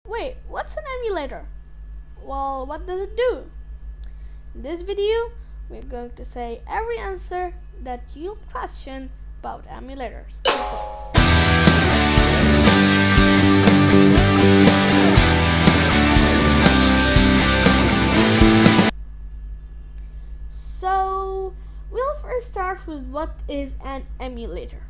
Wait, what's an emulator? Well, what does it do? In this video, we're going to say every answer that you'll question about emulators. So, we'll first start with what is an emulator.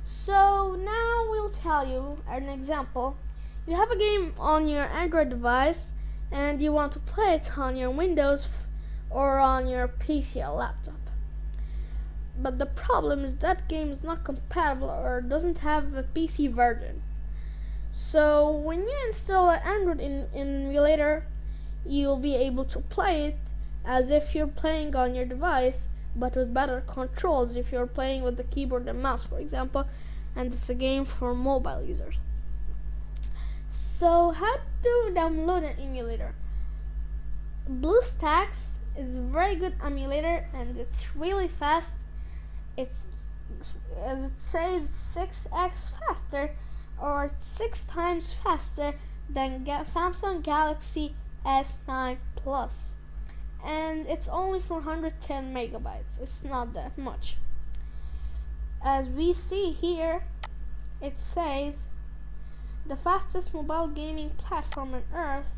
So now we'll tell you an example. You have a game on your Android device and you want to play it on your Windows or on your PC or laptop. But the problem is that game is not compatible or doesn't have a PC version. So when you install an Android emulator, you'll be able to play it as if you're playing on your device, but with better controls if you're playing with the keyboard and mouse, for example, and it's a game for mobile users. So how to download an emulator? BlueStacks is a very good emulator and it's really fast. It's, as it says, 6x faster, or 6 times faster than Samsung Galaxy S9 Plus. And it's only 410 megabytes. It's not that much. As we see here, it says the fastest mobile gaming platform on earth.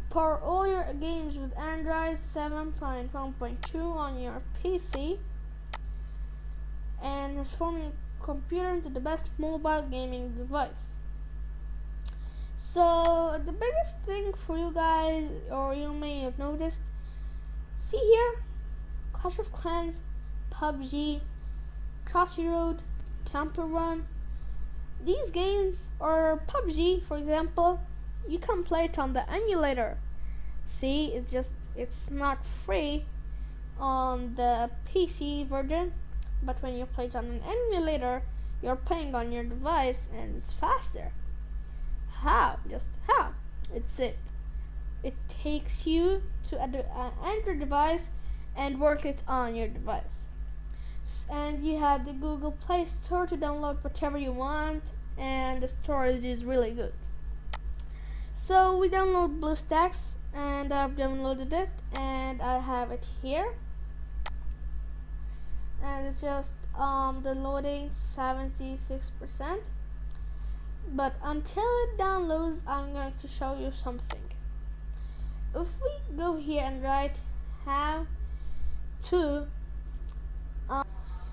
Power all your games with Android 7.1.2 on your PC and transform your computer into the best mobile gaming device. So the biggest thing for you guys, or you may have noticed, see here, Clash of Clans, PUBG, Crossy Road, Temple Run. These games, or PUBG for example, you can play it on the emulator. See, it's not free on the PC version, but when you play it on an emulator, you're playing on your device and it's faster. How? Just how? It takes you to an Android device and work it on your device. And you have the Google Play Store to download whatever you want, and the storage is really good. So we download BlueStacks, and I've downloaded it, and I have it here. And it's just downloading 76%. But until it downloads, I'm going to show you something. If we go here and write how to,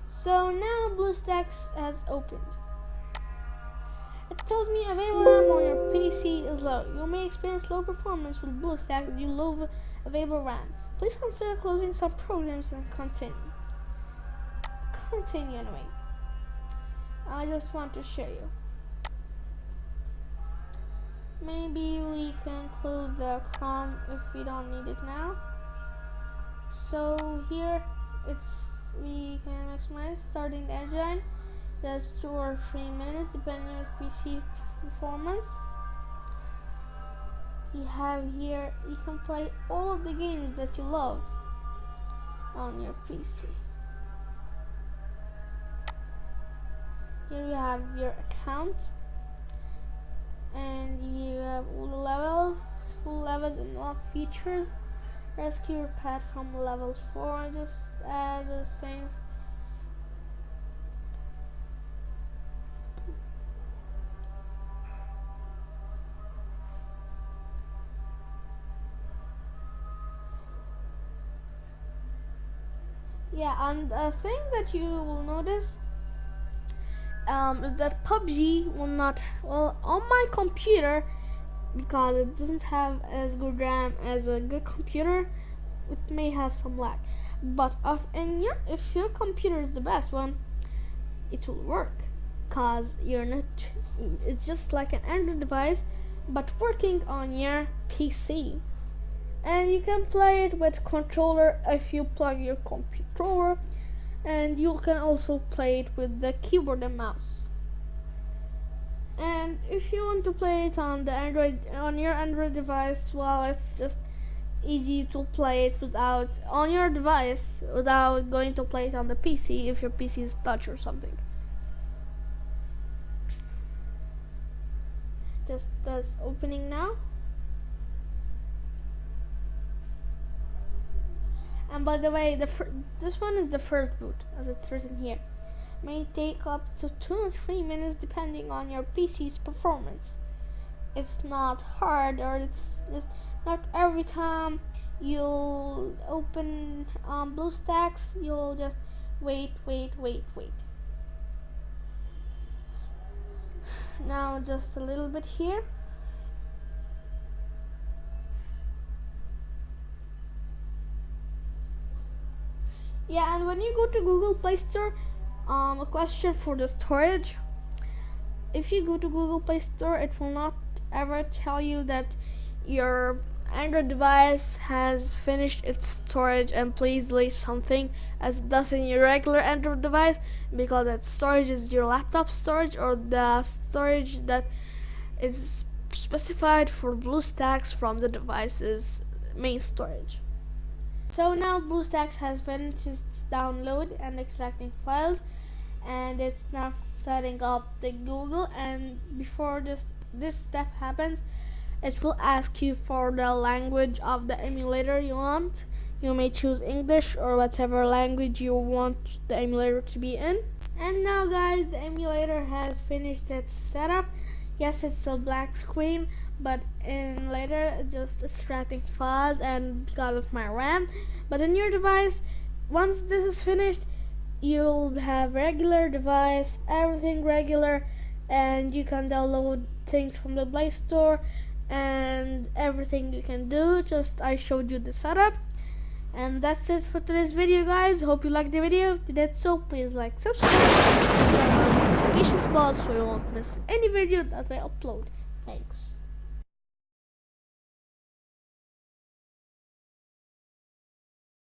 so now BlueStacks has opened. It tells me available RAM on your PC is low. You may experience low performance with BlueStacks due to low available RAM. Please consider closing some programs and continue. Continue anyway. I just want to show you. Maybe we can close the Chrome if we don't need it now. So here we can maximize starting the engine. That's 2 or 3 minutes depending on PC performance. You have here, you can play all of the games that you love on your PC. Here you have your account, and you have all the levels, school levels, and lock features. Rescue your pet from level 4, just add those things. Yeah, and a thing that you will notice is that PUBG will not, well, on my computer, because it doesn't have as good RAM as a good computer, it may have some lag. But if your computer is the best one, it will work, cause it's just like an Android device, but working on your PC. And you can play it with controller if you plug your controller, and you can also play it with the keyboard and mouse. And if you want to play it on your Android device, well, it's just easy to play it on your device without going to play it on the PC if your PC is touch or something. just that's opening now. And by the way, this one is the first boot, as it's written here. May take up to 2 or 3 minutes depending on your PC's performance. It's not hard, or it's not every time you'll open BlueStacks, you'll just wait. Now just a little bit here. Yeah, and when you go to Google Play Store, a question for the storage. If you go to Google Play Store, it will not ever tell you that your Android device has finished its storage and please delete something, as it does in your regular Android device, because that storage is your laptop storage or the storage that is specified for BlueStacks from the device's main storage. So now BlueStacks has finished its download and extracting files, and it's now setting up the Google. And before this step happens, it will ask you for the language of the emulator you want. You may choose English or whatever language you want the emulator to be in. And now guys, the emulator has finished its setup. Yes, it's a black screen, but in later just extracting files and because of my RAM. But in your device, once this is finished, you'll have regular device, everything regular, and you can download things from the Play Store and everything you can do. Just I showed you the setup, and that's it for today's video, guys. Hope you liked the video. If you did so, please like, subscribe, and turn on notifications bell so you won't miss any video that I upload. Thanks.